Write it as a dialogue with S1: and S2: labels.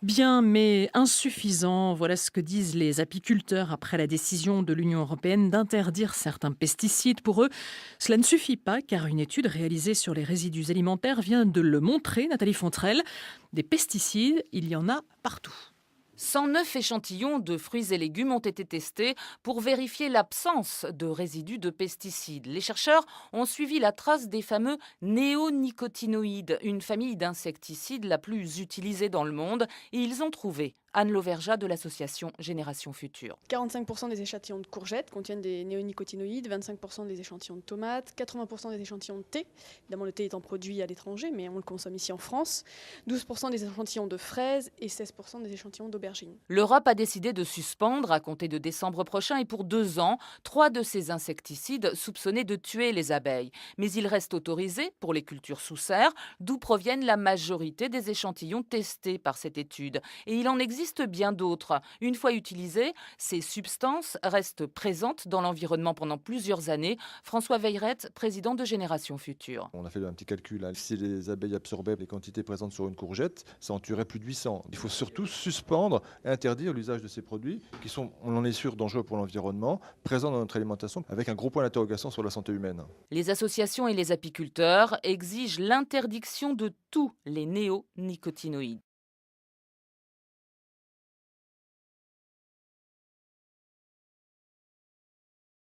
S1: Bien, mais insuffisant. Voilà ce que disent les apiculteurs après la décision de l'Union européenne d'interdire certains pesticides. Pour eux, cela ne suffit pas car une étude réalisée sur les résidus alimentaires vient de le montrer, Nathalie Fontrelle. Des pesticides, il y en a partout.
S2: 109 échantillons de fruits et légumes ont été testés pour vérifier l'absence de résidus de pesticides. Les chercheurs ont suivi la trace des fameux néonicotinoïdes, une famille d'insecticides la plus utilisée dans le monde, et ils ont trouvé Anne Lauvergeat de l'association Génération Future.
S3: 45% des échantillons de courgettes contiennent des néonicotinoïdes, 25% des échantillons de tomates, 80% des échantillons de thé, évidemment le thé étant produit à l'étranger, mais on le consomme ici en France, 12% des échantillons de fraises et 16% des échantillons d'aubergines.
S2: L'Europe a décidé de suspendre, à compter de décembre prochain et pour 2 ans, 3 de ces insecticides soupçonnés de tuer les abeilles. Mais ils restent autorisés pour les cultures sous serre, d'où proviennent la majorité des échantillons testés par cette étude. Et il en existe bien d'autres. Une fois utilisées, ces substances restent présentes dans l'environnement pendant plusieurs années. François Veillerette, président de Génération Future.
S4: On a fait un petit calcul. Si les abeilles absorbaient les quantités présentes sur une courgette, ça en tuerait plus de 800. Il faut surtout suspendre et interdire l'usage de ces produits qui sont, on en est sûr, dangereux pour l'environnement, présents dans notre alimentation, avec un gros point d'interrogation sur la santé humaine.
S2: Les associations et les apiculteurs exigent l'interdiction de tous les néonicotinoïdes.